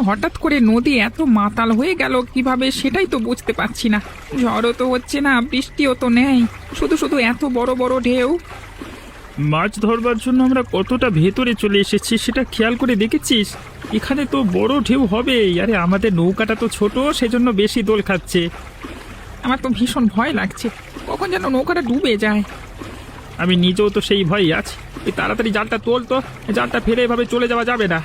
হঠাৎ করে নদী এত মাতাল হয়ে গেল কিভাবে সেটাই তো বুঝতে পারছি না। ঝড়ও তো হচ্ছে না, বৃষ্টিও তো নেই, শুধু শুধু এত বড় বড় ঢেউ। মাছ ধরবার জন্য আমরা কতটা ভেতরে চলে এসেছি সেটা খেয়াল করে দেখেছিস? এখানে তো বড় ঢেউ হবে। আরে আমাদের নৌকাটা তো ছোট, সেজন্য বেশি দোল খাচ্ছে। আমার তো ভীষণ ভয় লাগছে, কখন যেন নৌকাটা ডুবে যায়। আমি নিজেও তো সেই ভয়ই আছি। এই তাড়াতাড়ি জালটা তোল তো, জালটা ফেলে এভাবে চলে যাওয়া যাবে না।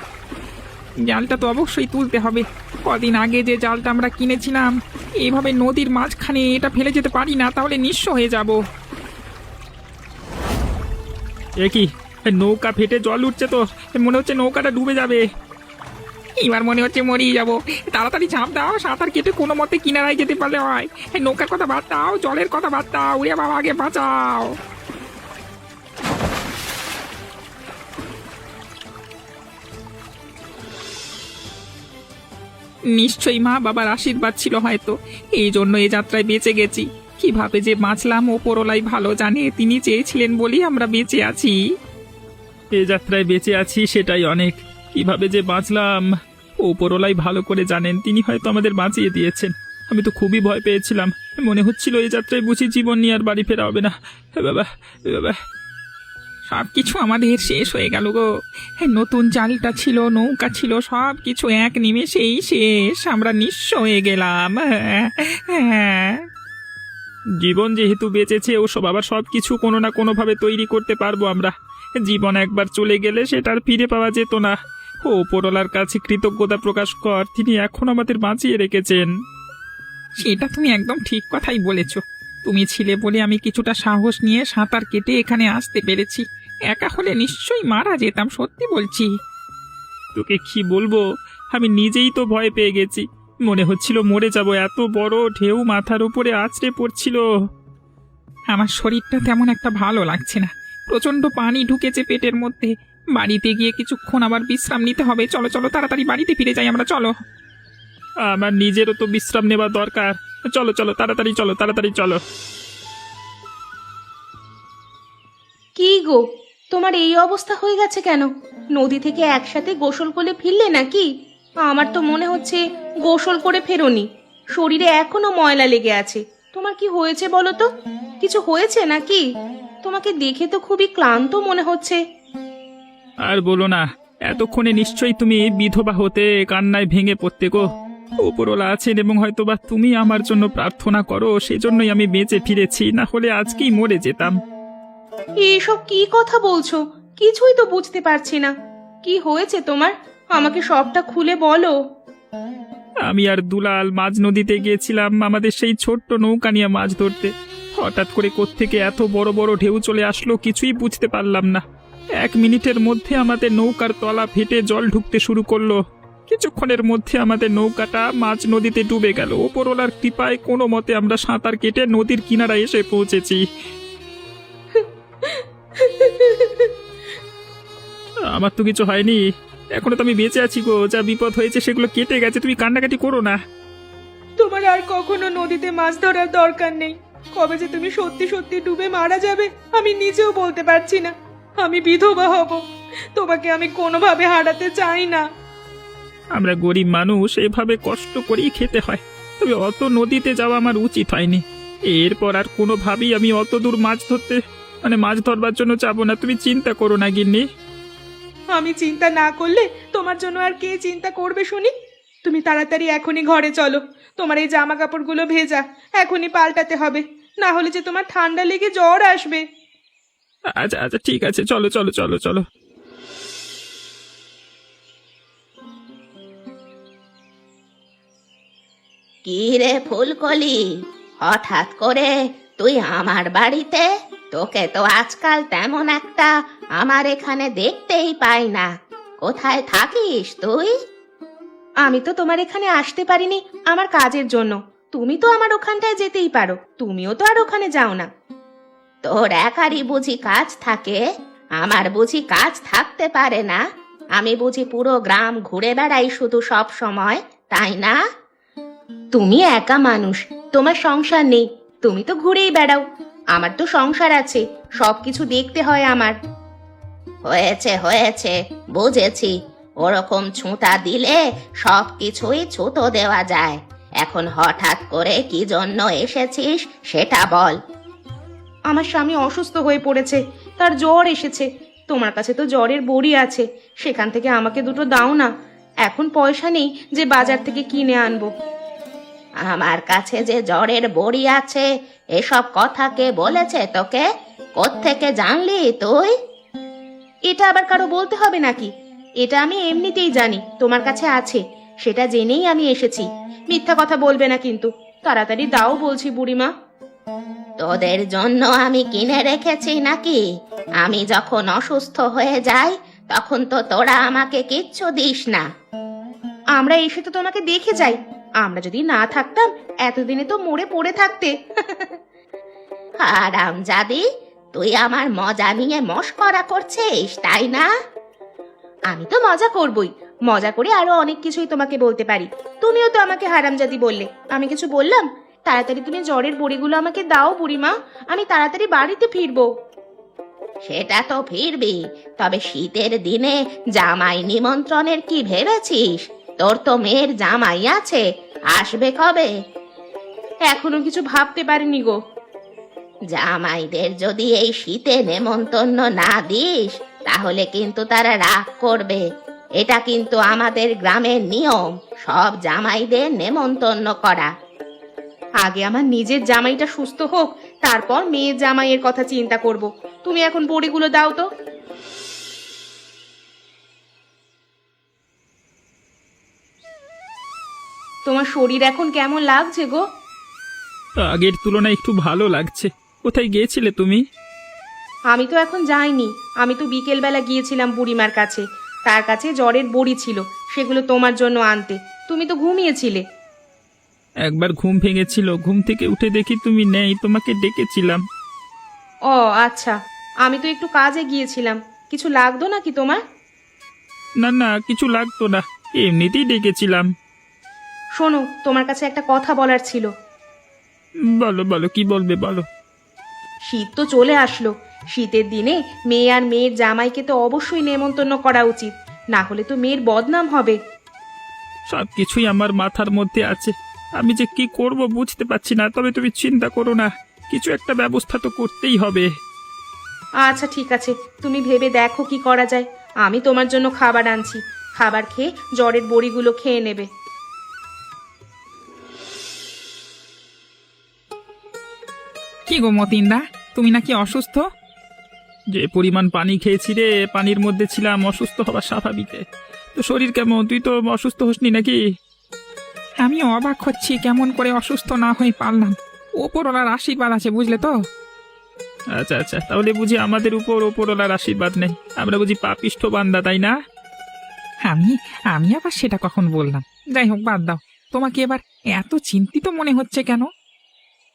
জালটা তো অবশ্যই তুলতে হবে। কদিন আগে যে জালটা আমরা কিনেছিলাম, এইভাবে নদীর মাঝখানে এটা ফেলে যেতে পারি না, তাহলে নিঃস্ব হয়ে যাব। এ কি, নৌকা ফেটে জল উঠছে তো, মনে হচ্ছে নৌকাটা ডুবে যাবে। এবার মনে হচ্ছে মরেই যাব। তাড়াতাড়ি ঝাঁপ দাও, সাঁতার কেটে কোনো মতে কিনারায় যেতে পারলে হয়। নৌকার কথা বাদ দাও, জলের কথা বাদ দাও, উড়ে বাবা আগে বাঁচাও। নিশ্চয়ই মা বাবার আশীর্বাদ ছিল হয়তো, এই জন্য এ যাত্রায় বেঁচে গেছি। কিভাবে যে বাঁচলাম ওপরওয়ালাই ভালো জানে, তিনি চেয়েছিলেন বলেই আমরা বেঁচে আছি। এ যাত্রায় বেঁচে আছি সেটাই অনেক। কিভাবে যে বাঁচলাম ওপরওয়ালাই ভালো করে জানেন, তিনি হয়তো আমাদের বাঁচিয়ে দিয়েছেন। আমি তো খুবই ভয় পেয়েছিলাম, মনে হচ্ছিল এই যাত্রায় বুঝি জীবন নিয়ে আর বাড়ি ফেরা হবে না। হে বাবা, হে বাবা। সব কিছু আমাদের শেষ হয়ে গেল গো। নতুন জালটা ছিল, নৌকা ছিল, সব কিছু এক নিমেষেই শেষ। আমরা নিঃস্ব হয়ে গেলাম। জীবন যেহেতু বেঁচেছে, ওসব আবার সব কিছু কোনো না কোনোভাবে তৈরি করতে পারবো আমরা। জীবন একবার চলে গেলে সেটা আর ফিরে পাওয়া যেত না। ওপরওয়ালার কাছে কৃতজ্ঞতা প্রকাশ কর, তিনি এখন আমাদের বাঁচিয়ে রেখেছেন। সেটা তুমি একদম ঠিক কথাই বলেছ। তুমি ছিলে বলে আমি কিছুটা সাহস নিয়ে সাঁতার কেটে এখানে আসতে পেরেছি। একা হলে নিশ্চয়ই মারা যেতাম, সত্যি বলছি। তোকে কি বলবো, আমি নিজেই তো ভয় পেয়ে গেছি। মনে হচ্ছিল মরে যাব, এত বড় ঢেউ মাথার উপরে আছড়ে পড়ছিল। আমার শরীরটা তেমন একটা ভালো লাগছে না, প্রচন্ড পানি ঢুকেছে পেটের মধ্যে। বাড়িতে গিয়ে কিছুক্ষণ আবার বিশ্রাম নিতে হবে। চলো চলো, তাড়াতাড়ি বাড়িতে ফিরে যাই আমরা, চলো। আমার নিজেরও তো বিশ্রাম নেওয়া দরকার। চলো চলো, তাড়াতাড়ি চলো, তাড়াতাড়ি চলো। কি গো, তোমার এই অবস্থা হয়ে গেছে কেন? নদী থেকে একসাথে গোসল করে ফিরলে নাকি? আমার তো মনে হচ্ছে গোসল করে ফেরোনি, শরীরে এখনো ময়লা লেগে আছে। তোমার কি হয়েছে বলো তো? কিছু হয়েছে নাকি? তোমাকে দেখে তো খুবই ক্লান্ত মনে হচ্ছে। আর বলো না, এতক্ষণে নিশ্চয়ই তুমি বিধবা হতে কান্নায় ভেঙে পড়তে গো। ওপরওয়ালা আছেন এবং হয়তোবা তুমি আমার জন্য প্রার্থনা করো, সেজন্যই আমি বেঁচে ফিরেছি, না হলে আজকেই মরে যেতাম। এসব কি কথা বলছো? কিছুই তো বুঝতে পারছি না। কি হয়েছে তোমার? আমাকে সবটা খুলে বলো। আমি আর দুলাল মাঝ নদীতে গিয়েছিলাম আমাদের সেই ছোট্ট নৌকা নিয়ে মাছ ধরতে। হঠাৎ করে কোত্থেকে এত বড় বড় ঢেউ চলে আসলো, কিছুই বুঝতে পারলাম না। 1 মিনিটের মধ্যে আমাদের নৌকার তলা ফেটে জল ঢুকতে শুরু করলো। কিছুক্ষণের মধ্যে আমাদের নৌকাটা মাঝ নদীতে ডুবে গেল। ওপরওয়ালার কৃপায় কোনো মতে আমরা সাঁতার কেটে নদীর কিনারায় এসে পৌঁছেছি। আমার তো কিছু হয়নি, এখনো তো আমি বেঁচে আছি গো। যা বিপদ হয়েছে সেগুলো কেটে গেছে, তুমি কান্নাকাটি করো না। তোমার আর কখনো নদীতে মাছ ধরার দরকার নেই। কবে যে তুমি সত্যি সত্যি ডুবে মারা যাবে আমি নিজেও বলতে পারছি না। আমি বিধবা হব, তোমাকে আমি কোনোভাবে হারাতে চাই না। আমরা গরিব মানুষ, এভাবে কষ্ট করেই খেতে হয়। তবে অত নদীতে যাওয়া আমার উচিত হয়নি। এরপর আর কোনোভাবেই আমি অত দূর মাছ ধরবার জন্য যাবো না। তুমি চিন্তা করো না গিন্নি। আমি চিন্তা না করলে তোমার জন্য আর কে চিন্তা করবে শুনি? তুমি তাড়াতাড়ি এখনই ঘরে চলো। তোমার এই জামা কাপড়গুলো ভেজা, এখনই পাল্টাতে হবে, না হলে যে তোমার ঠান্ডা লেগে জ্বর আসবে। আচ্ছা আচ্ছা, ঠিক আছে, চলো চলো চলো চলো। কি রে ফুলকলি, হঠাৎ করে তুই আমার বাড়িতে? তোকে তো আজকাল তেমন একটা আমার এখানে দেখতেই পাই না। কোথায় থাকিস তুই? আমি তো তোমার এখানে আসতে পারিনি আমার কাজের জন্য। তুমি তো আমার ওখানটায় যেতেই পারো, তুমিও তো আর ওখানে যাও না। তোর একারই বুঝি কাজ থাকে? আমার বুঝি কাজ থাকতে পারে না? আমি বুঝি পুরো গ্রাম ঘুরে বেড়াই শুধু সব সময়, তাই না? তুমি একা মানুষ, তোমার সংসার নেই, তুমি তো ঘুরেই বেড়াও। আমার তো সংসার আছে, সবকিছু দেখতে হয় আমার। হয়েছে হয়েছে, বুঝেছি। ওরকম ছুঁতা দিলে সব কিছুই ছুতো দেওয়া যায়। এখন হঠাৎ করে কি জন্য এসেছিস সেটা বল। আমার স্বামী অসুস্থ হয়ে পড়েছে, তার জ্বর এসেছে। তোমার কাছে তো জ্বরের বড়ি আছে, সেখান থেকে আমাকে দুটো দাও না। এখন পয়সা নেই যে বাজার থেকে কিনে আনবো। আমার কাছে যে জ্বরের বড়ি আছে এসব কথা কে বলেছে তোকে? কোত্থেকে জানলি তুই? এটা আবার কারো বলতে হবে নাকি? এটা আমি এমনিতেই জানি তোমার কাছে আছে, সেটা জেনেই আমি এসেছি। মিথ্যা কথা বলবে না কিন্তু। তাড়াতাড়ি দাও বলছি বুড়িমা। তোদের জন্য আমি কিনে রেখেছি নাকি? আমি যখন অসুস্থ হয়ে যাই তখন তো তোরা আমাকে কিচ্ছু দিস না। আমরা এসে তো তোমাকে দেখে যাই। আমরা যদি না থাকতাম এতদিনে তো মরে পড়ে থাকতে। হারামজাদি, তুই আমার মজা নিয়ে মশকরা করছিস তাই না? আমি তো মজা করবই, মজা করে আরো অনেক কিছুই তোমাকে বলতে পারি। তুমিও তো আমাকে হারামজাদি বললে, আমি কিছু বললাম? তাড়াতাড়ি তুমি জ্বরের বড়িগুলো আমাকে দাও বুড়িমা, আমি তাড়াতাড়ি বাড়িতে ফিরবো। সেটা তো ফিরবি, তবে শীতের দিনে জামাই নিমন্ত্রণের কি ভেবেছিস? তোর তো মেয়ের জামাই আছে, আসবে কবে? এখনো কিছু ভাবতে পারিনি গো। জামাইদের যদি এই শীতে নেমন্তন্ন না দিস তাহলে কিন্তু তারা রাগ করবে। এটা কিন্তু আমাদের গ্রামের নিয়ম, সব জামাইদের নেমন্তন্ন করা। আগে আমার নিজের জামাইটা সুস্থ হোক, তারপর মেয়ের জামাইয়ের কথা চিন্তা করব। তুমি এখন বড়িগুলো দাও তো। তোমার শরীর এখন কেমন লাগছে গো? আগের তুলনায় একটু ভালো লাগছে। কোথায় গিয়েছিলে তুমি? আমি তো এখন যাইনি, আমি তো বিকেল বেলা গিয়েছিলাম বুড়িমার কাছে। তার কাছে জ্বরের বড়ি ছিল, সেগুলো তোমার জন্য আনতে। তুমি তো ঘুমিয়েছিলে। একবার ঘুম ভেঙেছিল, ঘুম থেকে উঠে দেখি তুমি নেই, তোমাকে ডেকেছিলাম। ও আচ্ছা, আমি তো একটু কাজে গিয়েছিলাম। কিছু লাগতো নাকি তোমার? না না, কিছু লাগতো না, এমনিতেই ডেকেছিলাম। শোনো, তোমার কাছে একটা কথা বলার ছিল। বলো বলো, কি বলবে বলো। শীত তো চলে আসলো। শীতের দিনে মেয়ে আর মেয়ের জামাইকে তো অবশ্যই নেমন্তন্ন করা উচিত, না হলে তো মেয়ের বদনাম হবে। সব কিছুই আমার মাথার মধ্যে আছে, আমি যে কি করব বুঝতে পারছি না। তবে তুমি চিন্তা করো না, কিছু একটা ব্যবস্থা তো করতেই হবে। আচ্ছা ঠিক আছে, তুমি ভেবে দেখো কি করা যায়। আমি তোমার জন্য খাবার আনছি, খাবার খেয়ে জ্বরের বড়িগুলো খেয়ে নেবে। কি গো মতিনদা, তুমি নাকি অসুস্থ? যে পরিমাণ পানি খেয়েছি রে, পানির মধ্যে ছিলাম, অসুস্থ হওয়া স্বাভাবিক। তো শরীর কেমন? তুই তো অসুস্থ হসনি নাকি? আমি অবাক হচ্ছি কেমন করে অসুস্থ না হয়ে পারলাম। ওপরওয়ালার আশীর্বাদ আছে, বুঝলে তো। আচ্ছা আচ্ছা, তাহলে বুঝি আমাদের উপর ওপরওয়ালার আশীর্বাদ নেই, আমরা বুঝি পাপিষ্ঠ বান্দা, তাই না? আমি আমি আবার সেটা কখন বললাম? যাই হোক, বাদ দাও। তোমাকে এবার এত চিন্তিত মনে হচ্ছে কেন?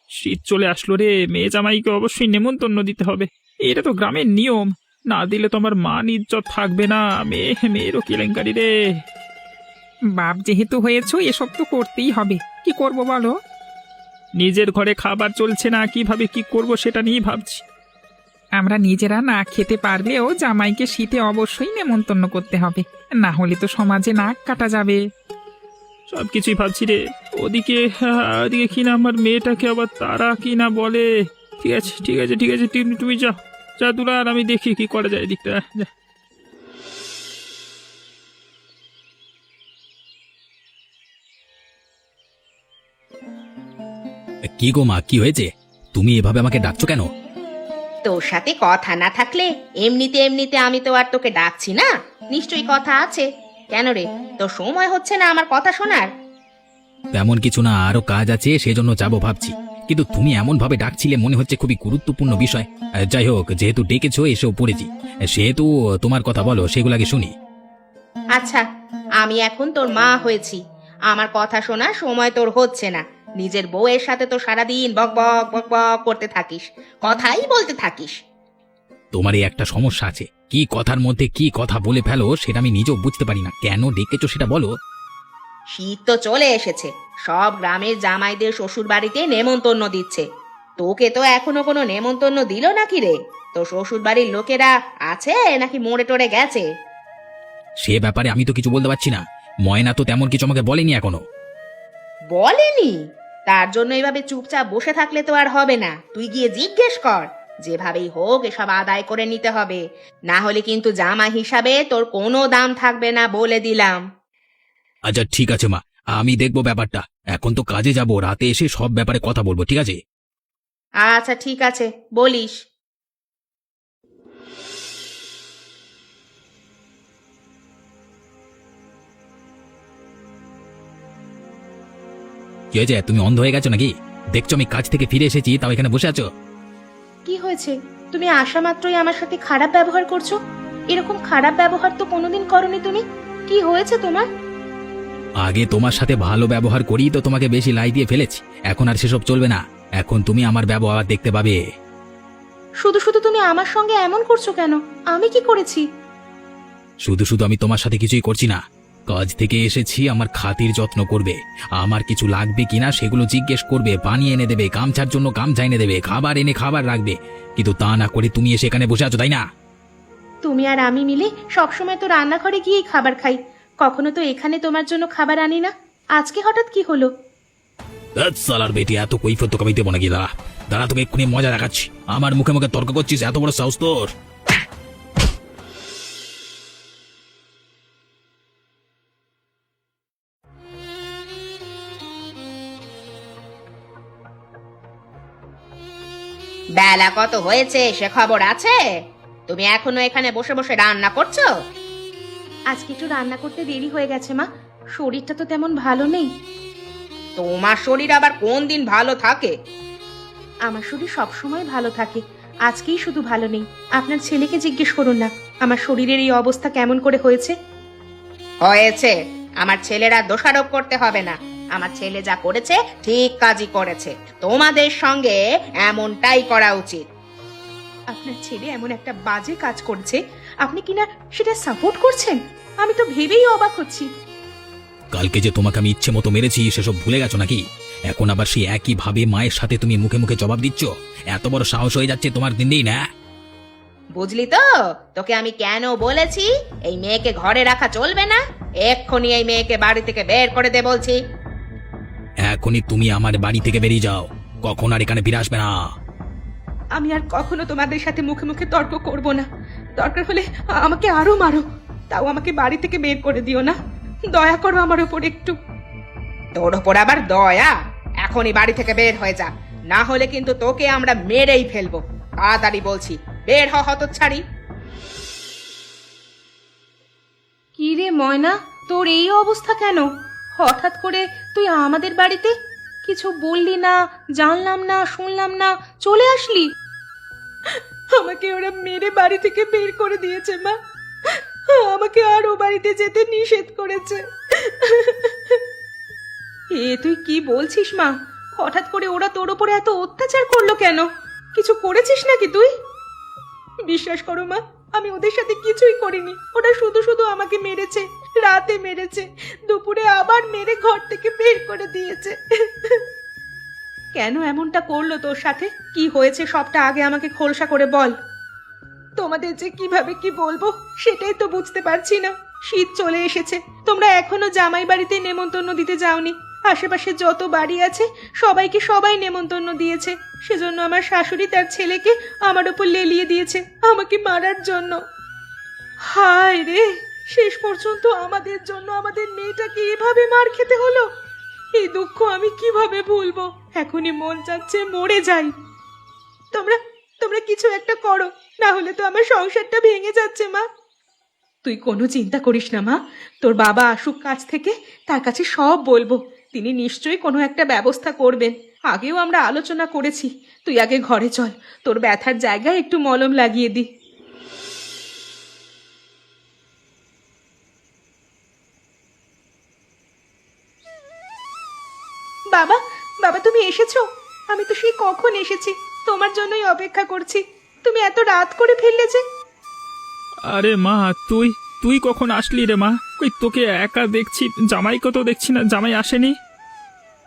শীত চলে আসলো রে, মেয়ে জামাইকে অবশ্যই নেমন্তন্ন দিতে হবে। এটা তো গ্রামের নিয়ম, না দিলে তো আমার মান ইজ্জত থাকবে না। মেয়েরও কেলেঙ্কারি রে। বাপ যেহেতু হয়েছো, এসব তো করতেই হবে। কি করব বলো? নিজের ঘরে খাবার চলছে না, কিভাবে কি করব সেটা নিয়েই ভাবছি। আমরা নিজেরা না খেতে পারলেও জামাইকে শীতে অবশ্যই নেমন্তন্ন করতে হবে, না হলে তো সমাজে নাক কাটা যাবে। সব কিছুই ভাবছি রে। ওদিকে কি না আমার মেয়েটাকে আবার তারা কি না বলে। ঠিক আছে ঠিক আছে ঠিক আছে, তুমি যাও যা দুলার, আমি দেখি কি করা যায় এদিকটা। যা। কি গো মা, কি হয়েছে? তুমি এভাবে আমাকে ডাকছো কেন? তোর সাথে কথা না থাকলে এমনিতে এমনিতে আমি তো আর তোকে ডাকছি না, নিশ্চয়ই কথা আছে। কেন রে, তোর সময় হচ্ছে না আমার কথা শোনার? তেমন কিছু না, আরো কাজ আছে, সেজন্য যাবো ভাবছি। কিন্তু তুমি এমন ভাবে ডাকছিলে, মনে হচ্ছে খুবই গুরুত্বপূর্ণ বিষয়। যাই হোক, যেহেতু ডেকেছো এসেও পড়েছি, সেহেতু তোমার কথা বলো, সেগুলো আগে শুনি। আচ্ছা, আমি এখন তোর মা হয়েছি, আমার কথা শোনার সময় তোর হচ্ছে না। নিজের বউয়ের সাথে তো সারাদিন বক বক বক বক করতে থাকিস, কথাই বলতে থাকিস। তোমার এই একটা সমস্যা আছে, কি কথার মধ্যে কি কথা বলে ফেলো সেটা আমি নিজেও বুঝতে পারি না। কেন ডেকেছো সেটা বলো। শীত তো চলে এসেছে, সব গ্রামের জামাইদের শ্বশুর বাড়িতে নেমন্তন্ন দিচ্ছে। তোকে তো এখনো কোনো নেমন্তন্ন দিল নাকি রে? তো শ্বশুর বাড়ির লোকেরা আছে নাকি মরে টরে গেছে? সে ব্যাপারে আমি তো কিছু বলতে পারছি না। ময়না তো তেমন কিছু আমাকে বলেনি এখনো। বলেনি? তার জন্য এভাবে চুপচাপ বসে থাকলে তো আর হবে না, তুই গিয়ে জিজ্ঞেস কর। যেভাবেই হোক এসব আদায় করে নিতে হবে, না হলে কিন্তু জামা হিসাবে তোর কোনো দাম থাকবে না, বলে দিলাম। আচ্ছা ঠিক আছে মা, আমি দেখবো ব্যাপারটা। এখন তো কাজে যাব, রাতে এসে সব ব্যাপারে কথা বলবো, ঠিক আছে? আচ্ছা ঠিক আছে, বলিস। কি হয়েছে, তুমি অন্ধ হয়ে গেছো নাকি? দেখছো আমি কাজ থেকে ফিরে এসেছি, তাও এখানে বসে আছো? কি হয়েছে? তুমি আসা মাত্রই আমার সাথে খারাপ ব্যবহার করছো। এরকম খারাপ ব্যবহার তো কোনোদিন করনি তুমি। কি হয়েছে তোমার? আগে তোমার সাথে ভালো ব্যবহার করেই তো তোমাকে বেশি লাই দিয়ে ফেলেছি। এখন আর সেসব চলবে না। এখন তুমি আমার ব্যবহার দেখতে পাবে। শুধু শুধু তুমি আমার সঙ্গে এমন করছো কেন? আমি কি করেছি? শুধু শুধু আমি তোমার সাথে কিছুই করছি না। কাজ থেকে এসেছি, আমার খাতির যত্ন করবে, আমার কিছু লাগবে কিনা সেগুলো জিজ্ঞেস করবে, পানি এনে দেবে, গামছার জন্য গামছা এনে দেবে, খাবার এনে খাবার রাখবে। কিন্তু তা না করে তুমি এসে এখানে বসে আছো, তাই না? তুমি আর আমি মিলে সবসময় তো রান্নাঘরে গিয়েই খাবার খাই, কখনো তো এখানে তোমার জন্য খাবার আনি না। আজকে হঠাৎ কি হলো? ধ্যাৎ সালার বেটি, এত কৈফিয়ত তোকে আমি দেবো নাকি? দাঁড়া দাঁড়া, তোকে এক্ষুনি মজা দেখাচ্ছি। আমার মুখে মুখে তর্ক করছিস, এত বড় সাহস তোর? বেলা কত হয়েছে সে খবর আছে? তুমি এখনো এখানে বসে বসে রান্না করছো? আজকে একটু রান্না করতে দেরি হয়ে গেছে মা, শরীরটা তো তেমন ভালো নেই। তোমার শরীর আবার কোন দিন ভালো থাকে? আমার শরীর সবসময় ভালো থাকে, আজকেই শুধু ভালো নেই। আপনার ছেলেকে জিজ্ঞেস করুন না আমার শরীরের এই অবস্থা কেমন করে হয়েছে। হয়েছে, আমার ছেলেরা দোষারোপ করতে হবে না। আমার ছেলে যা করেছে ঠিক কাজই করেছে, তোমাদের সঙ্গে এমনটাই করা উচিত। আপনার ছেলে এমন একটা বাজে কাজ করছে, আপনি কিনা সেটা সাপোর্ট করছেন? আমি তো ভেবেই অবাক হচ্ছি। কালকে যে তোমাকে আমি ইচ্ছে মতো মেরেছি, সেসব ভুলে গেছো নাকি? এখন আবার সেই একই ভাবে মায়ের সাথে তুমি মুখে মুখে জবাব দিচ্ছ? এত বড় সাহস হয়ে যাচ্ছে তোমার দিন দিন, না? বুঝলি তো তোকে আমি কেন বলেছি এই মেয়েকে ঘরে রাখা চলবে না? এক্ষুনি এই মেয়েকে বাড়ি থেকে বের করে দে বলছি। এখনই তুমি আমার বাড়ি থেকে বেরিয়ে যাও, কখন আর এখানে ফিরে আসবে না। আমি আর কখনো তোমাদের সাথে মুখে মুখে তর্ক করব না। দরকার হলে আমাকে আরো মারো, তাও আমাকে বাড়ি থেকে বের করে দিও না। দয়া করো আমার উপর একটু। তোর ওপর আবার দয়া? এখনই বাড়ি থেকে বের হয়ে যা, না হলে কিন্তু তোকে আমরা মেরেই ফেলবো। তাড়াতাড়ি বলছি, বের হ হতচ্ছাড়ি। কি রে ময়না, তোর এই অবস্থা কেন? হঠাৎ করে তুই আমাদের বাড়িতে? কিছু বললি না, জানলাম না, শুনলাম না, চলে আসলি। আমাকে ওরা মেরে বাড়ি থেকে বের করে দিয়েছে মা, আমাকে আর ও বাড়িতে যেতে নিষেধ করেছে। এ তুই কি বলছিস মা? হঠাৎ করে ওরা তোর উপরে এত অত্যাচার করলো কেন? কিছু করেছিস নাকি তুই? বিশ্বাস করো মা, আমি ওদের সাথে কিছুই করিনি। ওরা শুধু শুধু আমাকে মেরেছে, রাতে মেরেছে, দুপুরে আবার মেরে ঘর থেকে বের করে দিয়েছে। কেন এমনটা করলো তোর সাথে? কি হয়েছে সবটা আগে আমাকে খোলসা করে বল। তোমাদের যে কিভাবে কি বলবো সেটাই তো বুঝতে পারছি না। শীত চলে এসেছে, তোমরা এখনো জামাই বাড়িতে নেমন্তন্ন দিতে যাওনি। আশেপাশে যত বাড়ি আছে সবাইকে সবাই নেমন্তন্ন দিয়েছে। সেজন্য আমার শাশুড়ি তার ছেলেকে আমার উপর লেলিয়ে দিয়েছে আমাকে মারার জন্য। হায় রে, শেষ পর্যন্ত আমাদের জন্য আমাদের মেয়েটাকে এভাবে মার খেতে হলো। এই দুঃখ আমি কিভাবে ভুলবো? এখনই মন চাচ্ছে মরে যাই। তোমরা তোমরা কিছু একটা করো, না হলে তো আমার সংসারটা ভেঙে যাচ্ছে মা। তুই কোনো চিন্তা করিস না মা, তোর বাবা আসুক কাজ থেকে, তার কাছে সব বলবো। তিনি নিশ্চয়ই কোনো একটা ব্যবস্থা করবেন। আগেও আমরা আলোচনা করেছি। তুই আগে ঘরে চল, তোর ব্যথার জায়গায় একটু মলম লাগিয়ে দি। বাবা, বাবা তুমি এসেছো? আমি তো সেই কখন এসেছি, তোমার জন্যই অপেক্ষা করছি। তুমি এত রাত করে ফিরলে যে? আরে মা, তুই তুই কখন আসলি রে মা? কই তোকে একা দেখছি, জামাইকে তো দেখছি না, জামাই আসেনি।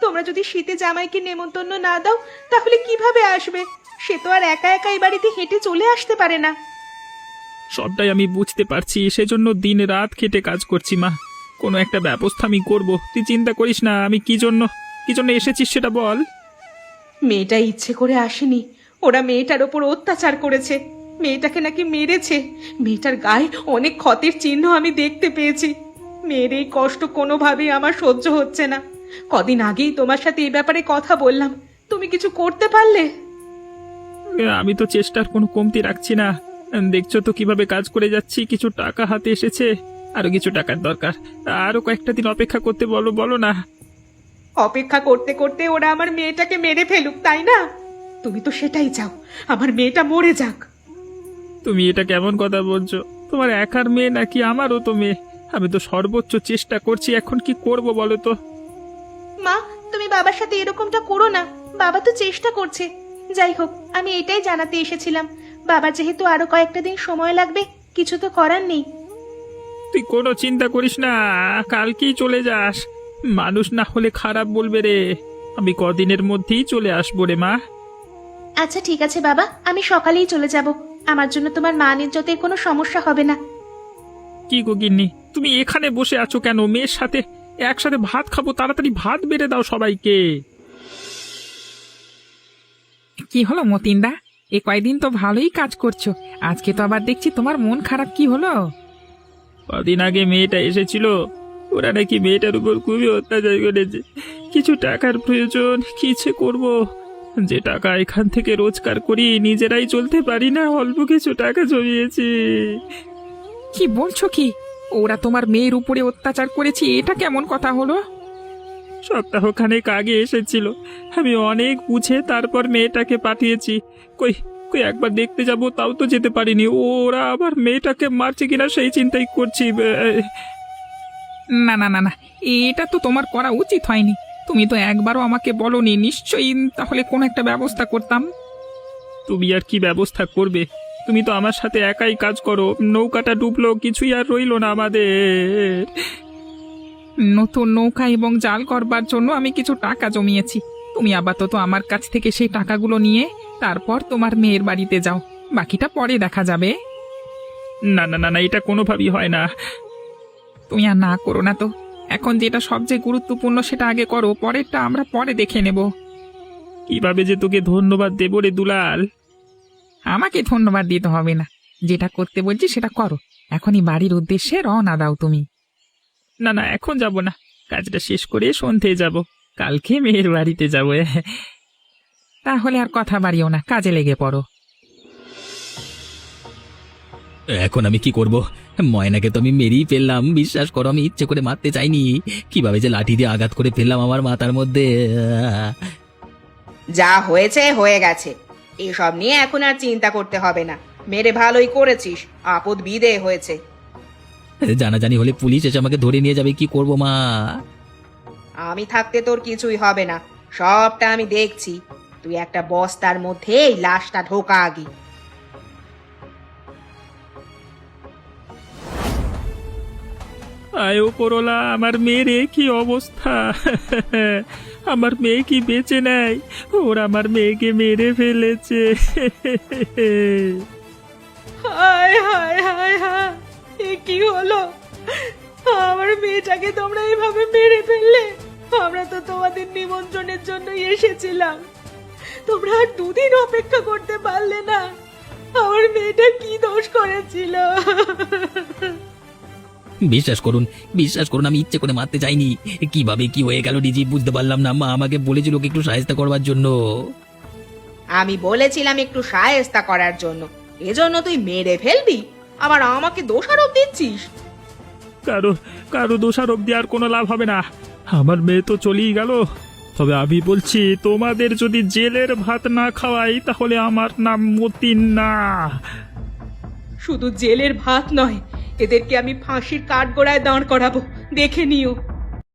তোমরা যদি শীতে জামাইকে নেমন্তন্ন না দাও তাহলে কিভাবে আসবে? সে তো আর একা একা এই বাড়িতে হেঁটে চলে আসতে পারে না। সবটাই আমি বুঝতে পারছি, সেজন্য দিন রাত খেটে কাজ করছি মা। কোনো একটা ব্যবস্থা আমি করব, তুই চিন্তা করিস না। আমি কি জন্য এসেছিস সেটা বল। মেয়েটা ইচ্ছে করে আসেনি, ওরা মেয়েটার ওপর অত্যাচার করেছে, মেয়েটাকে নাকি মেরেছে। মেয়েটার গায়ে অনেক ক্ষতের চিহ্ন আমি দেখতে পেয়েছি। মেয়ের এই কষ্ট কোনোভাবেই আমার সহ্য হচ্ছে না। কদিন আগেই তোমার সাথে এই ব্যাপারে কথা বললাম, তুমি কিছু করতে পারলে? আমি তো চেষ্টার কোনো কমতি রাখছি না। দেখছো তো কিভাবে কাজ করে যাচ্ছি। কিছু টাকা হাতে এসেছে, আরো কিছু টাকার দরকার। আরো কয়েকটা দিন অপেক্ষা করতে বলো না। অপেক্ষা করতে করতে ওরা আমার মেয়েটাকে মেরে ফেলুক, তাই না? তুমি তো সেটাই চাও, আমার মেয়েটা মরে যাক। তুমি এটা কেমন কথা বলছো? তোমার একার মেয়ে নাকি আমারও তো মেয়ে। আমি তো সর্বোচ্চ চেষ্টা করছি, এখন কি করব বলো তো। মা, তুমি বাবার সাথে এরকমটা করো না, বাবা তো চেষ্টা করছে। যাই হোক, আমি এটাই জানাতে এসেছিলাম, বাবার যেহেতু আরো কয়েকটা দিন সময় লাগবে, কিছু তো করার নেই। তুই কোনো চিন্তা করিস না, কালকেই চলে যাস। মানুষ না হলে খারাপ বলবে রে। আমি কদিনের মধ্যেই চলে আসবো রে মা। আচ্ছা ঠিক আছে বাবা, আমি সকালেই চলে যাব। আমার জন্য তোমার মান ইজ্জতের কোনো সমস্যা হবে না। কি গো গিন্নি, তুমি এখানে বসে আছো কেন? মেয়ের সাথে একসাথে ভাত খাবো, তাড়াতাড়ি ভাত বেড়ে দাও সবাইকে। কি হলো মতিনদা, এ কয়দিন তো ভালোই কাজ করছো, আজকে তো আবার দেখছি তোমার মন খারাপ, কি হলো? কদিন আগে মেয়েটা এসেছিল, ওরা নাকি মেয়েটার উপর খুবই অত্যাচার করেছে। কিছু টাকার প্রয়োজন, কিছে করব। যে টাকা এখান থেকে রোজগার করি, নিজেরাই চলতে পারি না, অল্প কিছু টাকা জমিয়েছি। কি বলছো কি? ওরা তোমার মেয়ের উপরে অত্যাচার করেছে, এটা কেমন কথা হলো? সপ্তাহখানেক আগে এসেছিল, আমি অনেক বুঝে তারপর মেয়েটাকে পাঠিয়েছি। কই কই একবার দেখতে যাব, তাও তো যেতে পারিনি। ওরা আবার মেয়েটাকে মারছে কিনা সেই চিন্তাই করছি। না না না না, এটা তো তোমার করা উচিত হয়নি। তুমি তো একবারও আমাকে বলোনি, নিশ্চয়ই তাহলে কোনো একটা ব্যবস্থা করতাম। তুমি আর কি ব্যবস্থা করবে? তুমি তো আমার সাথে একাই কাজ করো। নৌকাটা ডুবলো, কিছুই আর রইলো না আমাদের। নতুন নৌকা এবং জাল করবার জন্য আমি কিছু টাকা জমিয়েছি। তুমি আপাতত আমার কাছ থেকে সেই টাকাগুলো নিয়ে তারপর তোমার মেয়ের বাড়িতে যাও, বাকিটা পরে দেখা যাবে। না না না না, এটা কোনোভাবেই হয় না। তুমি আর না করো না তো, এখন যেটা সবচেয়ে গুরুত্বপূর্ণ সেটা আগে করো, পরেরটা আমরা পরে দেখে নেব। কিভাবে যে তোকে ধন্যবাদ দেবো রে দুলাল। আমাকে ধন্যবাদ দিতে হবে না, যেটা করতে বলছি সেটা করো। এখনই বাড়ির উদ্দেশ্যে রওনা দাও তুমি। না না, এখন যাব না, কাজটা শেষ করে সন্ধ্যে যাব। কালকে মেয়ের বাড়িতে যাবো। তাহলে আর কথা বাড়িও না, কাজে লেগে পড়ো। এখন আমি কি করব? ময়নাকে তো আমি মেরেই ফেললাম, বিশ্বাস করো আমি ইচ্ছে করে মারতে চাইনি। কিভাবে যে লাঠি দিয়ে আঘাত করে ফেললাম আমার মাথার মধ্যে। যা হয়েছে হয়ে গেছে, এসব নিয়ে এখন আর চিন্তা করতে হবে না। মেরে ভালোই করেছিস, আপদ বিদেয় হয়েছে। জানাজানি হলে পুলিশ এসে আমাকে ধরে নিয়ে যাবে, কি করব মা? আমি থাকতে তোর কিছুই হবে না, সবটা আমি দেখছি। তুই একটা বস্তার মধ্যে এই লাশটা ঢোকা আগে। আয় ওপরওয়ালা, আমার মেয়ের এ কি অবস্থা! আমার মেয়ে কি বেঁচে নেই? ওরা আমার মেয়েকে মেরে ফেলেছে। হায় হায় হায় হায়, এ কি হলো? আমার মেয়েটাকে তোমরা এইভাবে মেরে ফেললে? আমরা তো তোমাদের নিমন্ত্রণের জন্য এসেছিলাম, তোমরা আর দুদিন অপেক্ষা করতে পারলে না? আমার মেয়েটা কি দোষ করেছিল? বিশ্বাস করুন, বিশ্বাস করুন, আমি ইচ্ছে করে মারতে চাইনি। কিভাবে কি হয়ে গেল ডিজি বুঝতে পারলাম না। মা আমাকে বলেছিল ওকে একটু সাহায্য করবার জন্য। আমি বলেছিলাম একটু শায়েস্তা করার জন্য, এজন্য তুই মেরে ফেলবি, আবার আমাকে দোষারোপ দিচ্ছিস। কারো দোষারোপ দেওয়ার কোনো লাভ হবে না। আমার মেয়ে তো চলেই গেল। তবে আমি বলছি, তোমাদের যদি জেলের ভাত না খাওয়াই তাহলে আমার নাম মতিন না। শুধু জেলের ভাত নয়, এদেরকে আমি ফাঁসির কাঠগড়ায় দাঁড় করাবো, দেখে নিও।